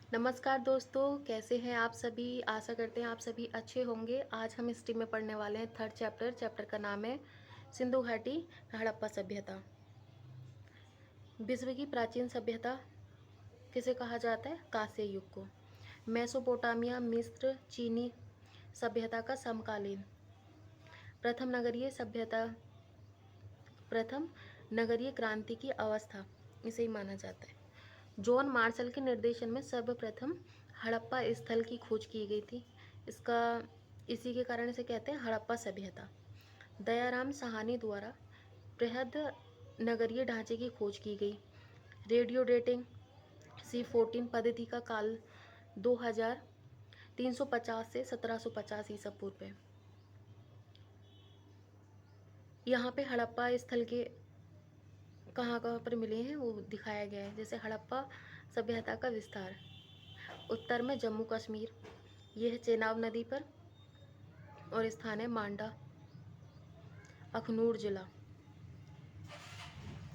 नमस्कार दोस्तों, कैसे हैं आप सभी? आशा करते हैं आप सभी अच्छे होंगे। आज हम हिस्ट्री में पढ़ने वाले हैं थर्ड चैप्टर का नाम है सिंधु घाटी हड़प्पा सभ्यता। विश्व की प्राचीन सभ्यता किसे कहा जाता है? कांस्य युग को। मेसोपोटामिया, मिस्र, चीनी सभ्यता का समकालीन। प्रथम नगरीय सभ्यता, प्रथम नगरीय क्रांति की अवस्था, इसे ही माना जाता है। जॉन मार्शल के निर्देशन में सर्वप्रथम हड़प्पा स्थल की खोज की गई थी। इसका इसी के कारण इसे कहते हैं हड़प्पा सभ्यता। दयाराम साहनी द्वारा बृहद नगरीय ढांचे की खोज की गई। रेडियो डेटिंग C14 पद्धति का काल 2350 से 1750 ईसा पूर्व है। यहाँ पे हड़प्पा स्थल के कहाँ कहाँ पर मिले हैं वो दिखाया गया है। जैसे हड़प्पा सभ्यता का विस्तार उत्तर में जम्मू कश्मीर, यह है चेनाब नदी पर, और स्थान है मांडा, अखनूर जिला।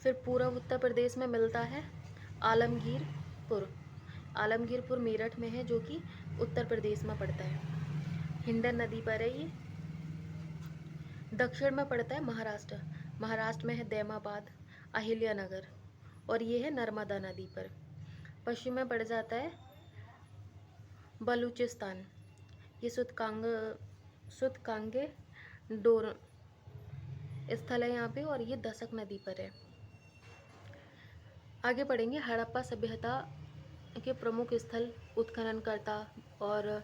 फिर पूर्व उत्तर प्रदेश में मिलता है आलमगीरपुर। आलमगीरपुर मेरठ में है, जो कि उत्तर प्रदेश में पड़ता है। हिंडन नदी पर है ये। दक्षिण में पड़ता है महाराष्ट्र। महाराष्ट्र में है दैमाबाद, अहिल्यानगर, और ये है नर्मदा नदी पर। पश्चिम में पड़ जाता है बलूचिस्तान, ये सुतकांगे डोर स्थल है यहाँ पे, और ये दशक नदी पर है। आगे पढ़ेंगे हड़प्पा सभ्यता के प्रमुख स्थल, उत्खननकर्ता और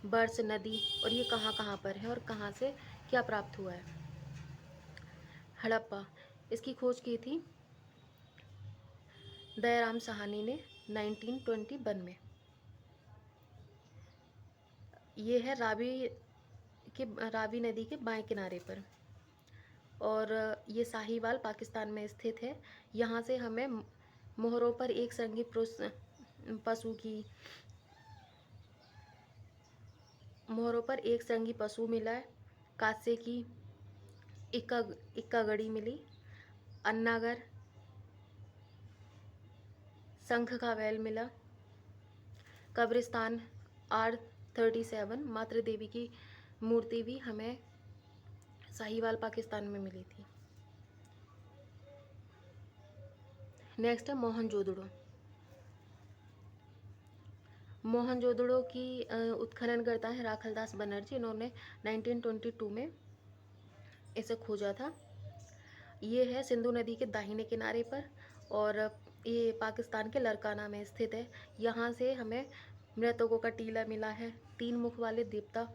बर्स नदी, और ये कहाँ कहाँ पर है और कहाँ से क्या प्राप्त हुआ है। हड़प्पा, इसकी खोज की थी दयाराम साहनी ने 1921 में। ये है रावी नदी के बाएं किनारे पर, और ये साहिवाल पाकिस्तान में स्थित है। यहाँ से हमें मोहरों पर एक संगी पशु मिला है। कांसे की इक्का गड़ी मिली। अन्नागर शंख का बैल मिला। कब्रिस्तान R37 मातृ देवी की मूर्ति भी हमें साहिवाल पाकिस्तान में मिली थी। नेक्स्ट है मोहनजोदड़ो। मोहनजोदड़ो की उत्खनन करता है राखलदास बनर्जी। इन्होंने 1922 में इसे खोजा था। ये है सिंधु नदी के दाहिने किनारे पर, और ये पाकिस्तान के लरकाना में स्थित है। यहाँ से हमें मृतकों का टीला मिला है। 3 मुख वाले देवता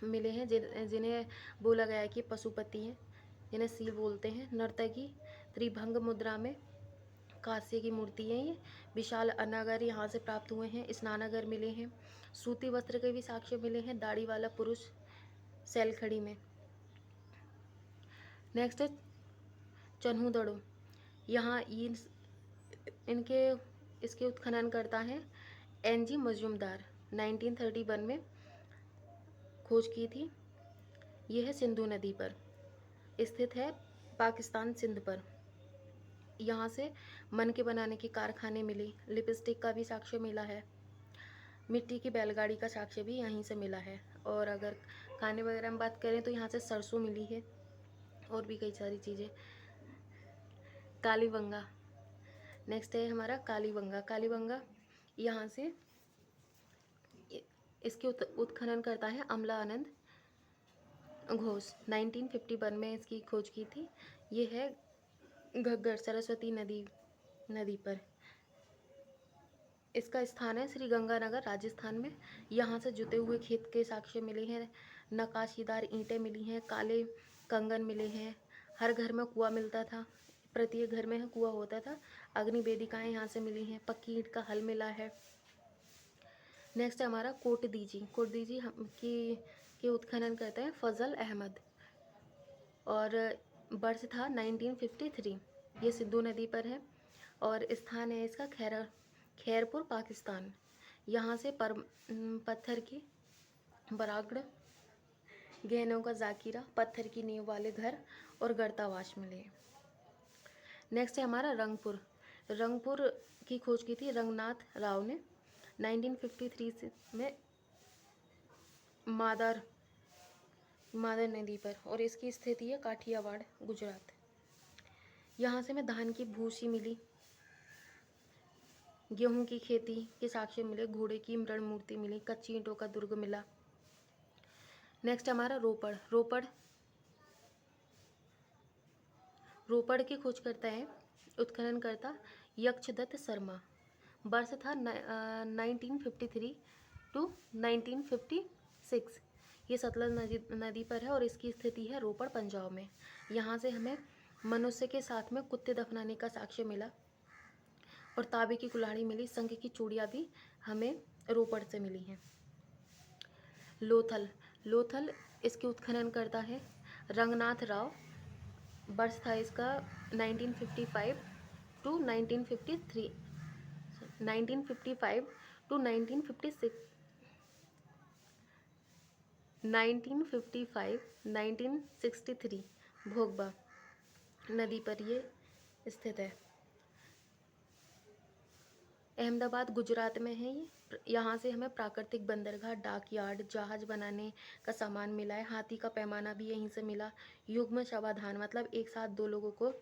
मिले हैं जिन्हें बोला गया है कि पशुपति हैं, जिन्हें शिव बोलते हैं। नर्तकी त्रिभंग मुद्रा में कांस्य की मूर्ति है ये। विशाल अनागर यहाँ से प्राप्त हुए हैं। स्नानागर मिले हैं। सूती वस्त्र के भी साक्ष्य मिले हैं। दाढ़ी वाला पुरुष सैलखड़ी में। नेक्स्ट है चन्हूदड़ो। यहाँ इनके इसके उत्खनन करता है NG मजूमदार। 1931 में खोज की थी। यह है सिंधु नदी पर स्थित है, पाकिस्तान सिंध पर। यहाँ से मन के बनाने के कारखाने मिली। लिपस्टिक का भी साक्ष्य मिला है। मिट्टी की बैलगाड़ी का साक्ष्य भी यहीं से मिला है। और अगर खाने वगैरह में बात करें तो यहाँ से सरसों मिली है, और भी कई सारी चीज़ें। कालीबंगा, नेक्स्ट है हमारा कालीबंगा। कालीबंगा यहाँ से इसके उत्खनन करता है अमला आनंद घोष। 1951 में इसकी खोज की थी। ये है घग्गर सरस्वती नदी पर। इसका स्थान है श्री गंगानगर, राजस्थान में। यहाँ से जुते हुए खेत के साक्ष्य मिले हैं। नक्काशीदार ईंटें मिली हैं। काले कंगन मिले हैं। हर घर में कुआं मिलता था, प्रत्येक घर में कुआं होता था। अग्नि वेदिकाएँ यहाँ से मिली हैं। पक्की ईंट का हल मिला है। नेक्स्ट है हमारा कोटदीजी के उत्खनन करते हैं फजल अहमद, और वर्ष था 1953। ये सिंधु नदी पर है, और स्थान है इसका खैरपुर, पाकिस्तान। यहाँ से पत्थर की बरागड़, गहनों का जाकिरा, पत्थर की नींव वाले घर और गर्तावास मिले। नेक्स्ट है हमारा रंगपुर की खोज की थी रंगनाथ राव ने। 1953 में मादार नदी पर, और इसकी स्थिति है काठियावाड़, गुजरात। यहाँ से हमें धान की भूसी मिली, गेहूं की खेती के साक्ष्य मिले, घोड़े की मृण मूर्ति मिली, कच्ची ईंटों का दुर्ग मिला। नेक्स्ट हमारा रोपड़ की खोज करता है उत्खनन करता यक्षदत्त शर्मा। वर्ष था 1953 टू 1956। ये सतलज नदी पर है और इसकी स्थिति है रोपड़, पंजाब में। यहाँ से हमें मनुष्य के साथ में कुत्ते दफनाने का साक्ष्य मिला और तांबे की कुल्हाड़ी मिली। शंख की चूड़ियाँ भी हमें रोपड़ से मिली हैं। लोथल इसके उत्खनन करता है रंगनाथ राव। वर्ष था इसका 1955 टू 1953, 1955 टू 1956, 1963 भोगबा नदी पर ये स्थित है। अहमदाबाद गुजरात में है ये। यहाँ से हमें प्राकृतिक बंदरगाह, डाक यार्ड, जहाज बनाने का सामान मिला है। हाथी का पैमाना भी यहीं से मिला। युग्म शवाधान मतलब एक साथ दो लोगों को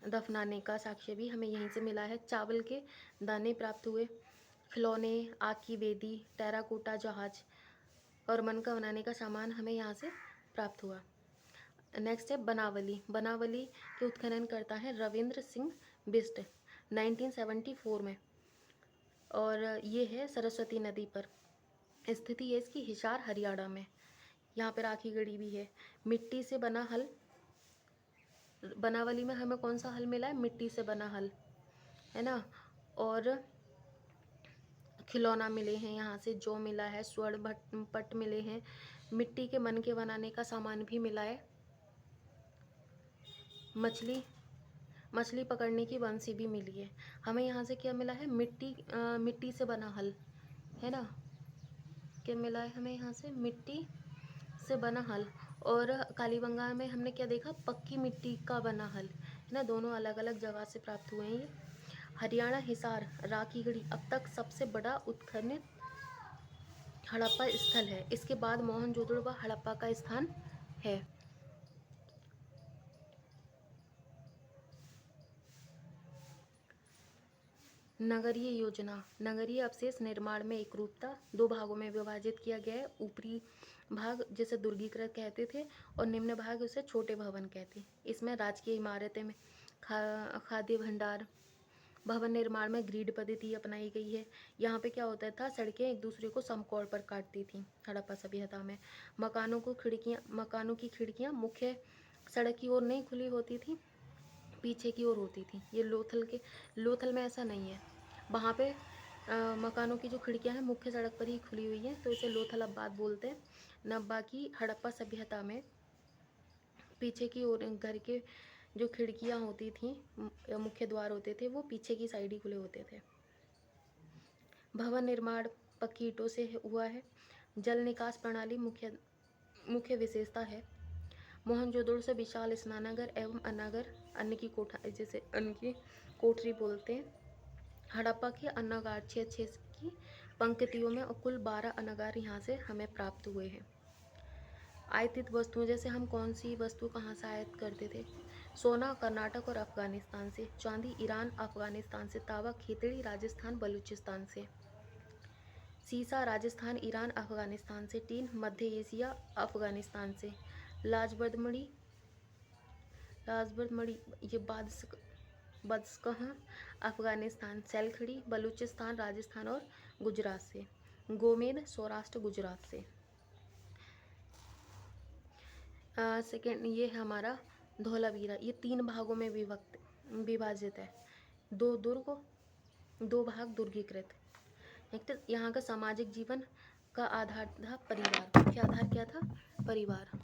दफनाने का साक्ष्य भी हमें यहीं से मिला है। चावल के दाने प्राप्त हुए। खिलौने, आग की वेदी, टेराकोटा जहाज और मनका बनाने का सामान हमें यहाँ से प्राप्त हुआ। नेक्स्ट है बनावली के उत्खनन करता है रविंद्र सिंह बिष्ट 1974 में, और ये है सरस्वती नदी पर। स्थिति है इसकी हिसार, हरियाणा में। यहाँ पर राखी गढ़ी भी है। मिट्टी से बना हल, बनावली में हमें कौन सा हल मिला है? मिट्टी से बना हल, है ना। और खिलौना मिले हैं यहाँ से, जो मिला है स्वर्ण पट मिले हैं। मिट्टी के मन के बनाने का सामान भी मिला है। मछली पकड़ने की बंसी भी मिली है। हमें यहाँ से क्या मिला है? मिट्टी से बना हल, है ना। क्या मिला है हमें यहाँ से? मिट्टी से बना हल। और कालीबंगा में हमने क्या देखा? पक्की मिट्टी का बना हल, है ना। दोनों अलग अलग जगह से प्राप्त हुए हैं ये। हरियाणा हिसार राखीगढ़ी अब तक सबसे बड़ा उत्खनित हड़प्पा स्थल है। इसके बाद मोहनजोदड़ो व हड़प्पा का स्थान है। नगरीय योजना, नगरीय अवशेष निर्माण में एकरूपता, 2 भागों में विभाजित किया गया है। ऊपरी भाग जिसे दुर्गीकृत कहते थे और निम्न भाग उसे छोटे भवन कहते। इसमें राजकीय इमारतें में खाद्य भंडार, भवन निर्माण में ग्रिड पद्धति अपनाई गई है। यहाँ पे क्या होता था? सड़कें एक दूसरे को समकोण पर काटती थी हड़प्पा सभ्यता में। मकानों की खिड़कियाँ मुख्य सड़क की ओर नहीं खुली होती थी, पीछे की ओर होती थी। ये लोथल में ऐसा नहीं है। वहाँ पे मकानों की जो खिड़कियाँ हैं मुख्य सड़क पर ही खुली हुई हैं, तो इसे लोथल अब्बाद बोलते हैं। नब्बा की हड़प्पा सभ्यता में पीछे की ओर घर के जो खिड़कियाँ होती थी या मुख्य द्वार होते थे वो पीछे की साइड ही खुले होते थे। भवन निर्माण पक्की ईंटों से हुआ है। जल निकास प्रणाली मुख्य विशेषता है। मोहनजोदड़ो से विशाल स्नानागार एवं अन्न की कोठरी बोलते हैं। हड़प्पा के अन्नागार 6 की पंक्तियों में और कुल 12 अन्नागार यहाँ से हमें प्राप्त हुए हैं। आयातित वस्तुएं, जैसे हम कौन सी वस्तु कहाँ से आयात करते थे? सोना कर्नाटक और अफगानिस्तान से, चांदी ईरान अफगानिस्तान से, तांबा खेतड़ी राजस्थान बलूचिस्तान से, सीसा राजस्थान ईरान अफगानिस्तान से, टीन मध्य एशिया अफगानिस्तान से, लाजबर्द मणि ये बदस्कहाँ अफगानिस्तान, सैलखड़ी बलूचिस्तान राजस्थान और गुजरात से, गोमेद सौराष्ट्र गुजरात से। सेकेंड ये है हमारा धौलावीरा। ये 3 भागों में विभाजित है। 2 भाग दुर्गीकृत। यहाँ का सामाजिक जीवन का आधार था परिवार। मुख्य आधार क्या था? परिवार।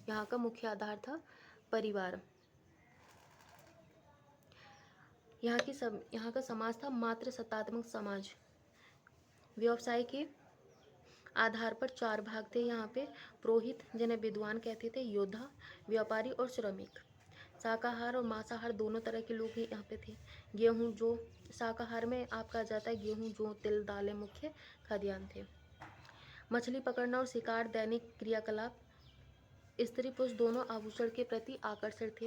यहाँ का मुख्य आधार था परिवार। यहाँ का समाज था मातृ सत्तात्मक समाज। व्यवसाय के आधार पर 4 भाग थे यहाँ पे। पुरोहित जिन्हें विद्वान कहते थे, योद्धा, व्यापारी और श्रमिक। शाकाहार और मांसाहार दोनों तरह के लोग ही यहाँ पे थे। गेहूँ जो शाकाहार में आपका आ जाता है, गेहूँ जौ तिल दालें मुख्य खाद्यान्न थे। मछली पकड़ना और शिकार दैनिक क्रियाकलाप। स्त्री पुरुष दोनों आभूषण के प्रति आकर्षण थे,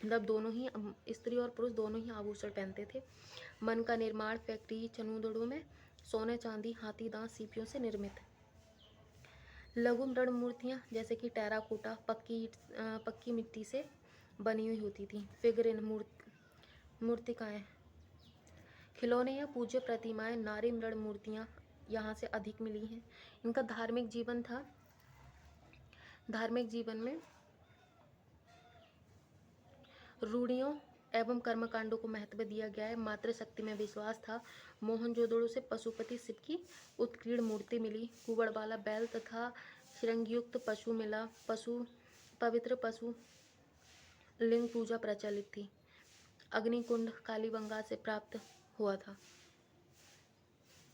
मतलब दोनों ही स्त्री और पुरुष दोनों ही आभूषण पहनते थे। मन का निर्माण फैक्ट्री चनूदड़ों में सोने चांदी हाथी दांत सीपियों से निर्मित। लघु मृण मूर्तियाँ जैसे कि टेराकोटा पक्की मिट्टी से बनी हुई होती थी। फिगरिन मूर्तिकाएँ, खिलौने या पूज्य प्रतिमाएं नारी मृण मूर्तियाँ यहाँ से अधिक मिली हैं। इनका धार्मिक जीवन था। धार्मिक जीवन में रूढ़ियों एवं कर्मकांडों को महत्व दिया गया है। मातृशक्ति में विश्वास था। मोहनजोदड़ो से पशुपति शिव की उत्कीर्ण मूर्ति मिली। कुबड़वाला बैल तथा श्रृंगयुक्त पशु मिला। पवित्र पशु लिंग पूजा प्रचलित थी। अग्निकुंड कालीबंगा से प्राप्त हुआ था।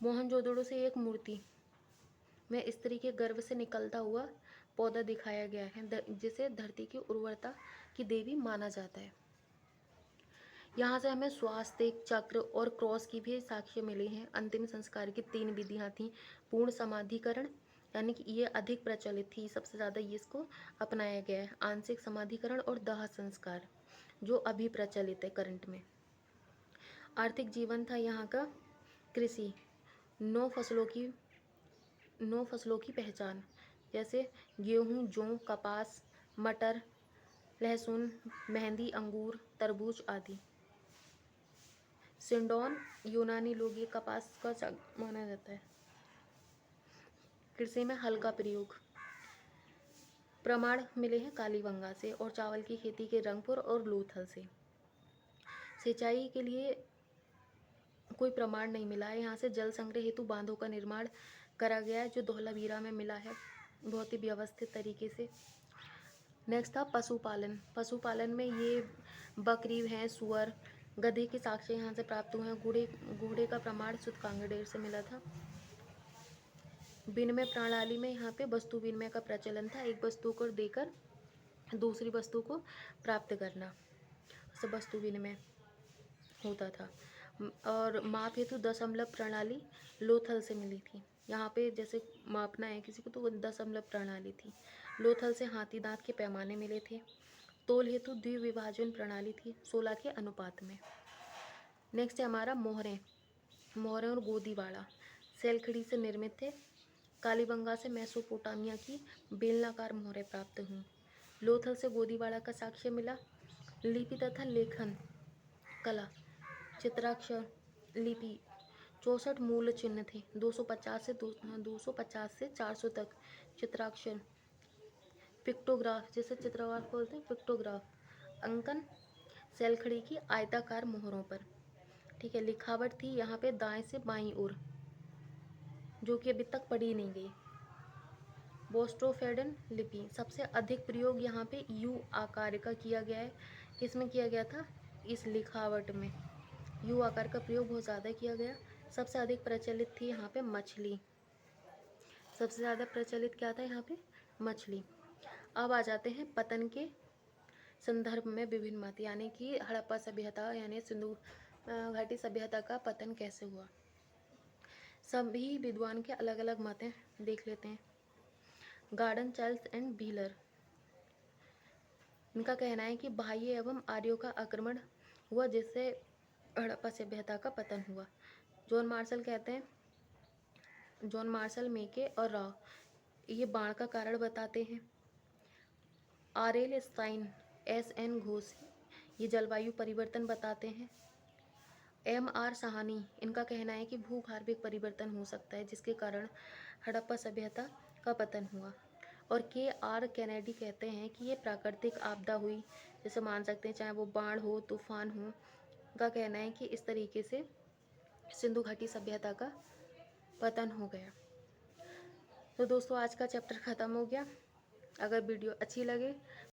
मोहनजोदड़ो से एक मूर्ति में स्त्री के गर्भ से निकलता हुआ पौधा दिखाया गया है, जिसे धरती की उर्वरता की देवी माना जाता है। यहाँ से हमें स्वास्तिक चक्र और क्रॉस की भी साक्ष्य मिले हैं। अंतिम संस्कार की 3 विधियाँ थीं। पूर्ण समाधिकरण, यानी कि ये अधिक प्रचलित थी, सबसे ज़्यादा ये इसको अपनाया गया है। आंशिक समाधिकरण और दाह संस्कार जो अभी प्रचलित है करंट में। आर्थिक जीवन था यहाँ का कृषि, 9 फसलों की पहचान, जैसे गेहूँ जौ कपास मटर लहसुन मेहंदी अंगूर तरबूज आदि। सिंडोन यूनानी लोग ये कपास का माना जाता है। कृषि में हल का प्रयोग, प्रमाण मिले हैं कालीबंगा से और चावल की खेती के रंगपुर और लोथल से। सिंचाई के लिए कोई प्रमाण नहीं मिला है। यहाँ से जल संग्रह हेतु बांधों का निर्माण करा गया है, जो धौलावीरा में मिला है बहुत ही व्यवस्थित तरीके से। नेक्स्ट था पशुपालन। पशुपालन में ये बकरी भैंस सुअर गधे के साक्ष्य यहाँ से प्राप्त हुए हैं। घोड़े का प्रमाण सुतकांगडेर से मिला था। विनिमय प्रणाली में यहाँ पे वस्तु विनिमय का प्रचलन था। एक वस्तु को देकर दूसरी वस्तु को प्राप्त करना, से वस्तु विनिमय होता था। और माप हेतु दशमलव प्रणाली लोथल से मिली थी। यहाँ पे जैसे मापना है किसी को तो दशमलव प्रणाली थी। लोथल से हाथी दांत के पैमाने मिले थे। तोल हेतु द्विविभाजन प्रणाली थी 16 के अनुपात में। नेक्स्ट है हमारा मोहरें और गोदीवाड़ा सेलखड़ी से निर्मित थे। कालीबंगा से मेसोपोटामिया की बेलनाकार मोहरें प्राप्त हुई। लोथल से गोदीवाड़ा का साक्ष्य मिला। लिपि तथा लेखन कला, चित्राक्षर लिपि 64 मूल चिन्ह थे। 250 से 400 तक चित्राक्षर। पिक्टोग्राफ, जैसे चित्रग्राफ बोलते हैं, पिक्टोग्राफ अंकन सेलखड़ी की आयताकार मोहरों पर। ठीक है, लिखावट थी यहाँ पे दाएं से बाईं ओर, जो कि अभी तक पढ़ी नहीं गई। बोस्ट्रोफेडन लिपि सबसे अधिक प्रयोग यहाँ पे यू आकार का किया गया है। किसमें किया गया था? इस लिखावट में यू आकार का प्रयोग बहुत ज़्यादा किया गया। सबसे अधिक प्रचलित थी यहाँ पे मछली। सबसे ज़्यादा प्रचलित क्या था यहाँ पे? मछली। अब आ जाते हैं पतन के संदर्भ में विभिन्न मत, यानी कि हड़प्पा सभ्यता यानी सिंधु घाटी सभ्यता का पतन कैसे हुआ। सभी विद्वान के अलग अलग मत हैं, देख लेते हैं। गार्डन चार्ल्स एंड व्हीलर, इनका कहना है कि बाह्य एवं आर्यों का आक्रमण हुआ जिससे हड़प्पा सभ्यता का पतन हुआ। जॉन मार्शल कहते हैं, जॉन मार्शल मेके और राव ये बाढ़ का कारण बताते हैं। आर.एल. Stine SN. घोष ये जलवायु परिवर्तन बताते हैं। M.R. साहनी इनका कहना है कि भूगर्भिक परिवर्तन हो सकता है जिसके कारण हड़प्पा सभ्यता का पतन हुआ। और K.R. कैनेडी कहते हैं कि ये प्राकृतिक आपदा हुई, जैसे मान सकते हैं चाहे वो बाढ़ हो तूफान हो। उनका कहना है कि इस तरीके से सिंधु घाटी सभ्यता का पतन हो गया। तो दोस्तों आज का चैप्टर ख़त्म हो गया। अगर वीडियो अच्छी लगे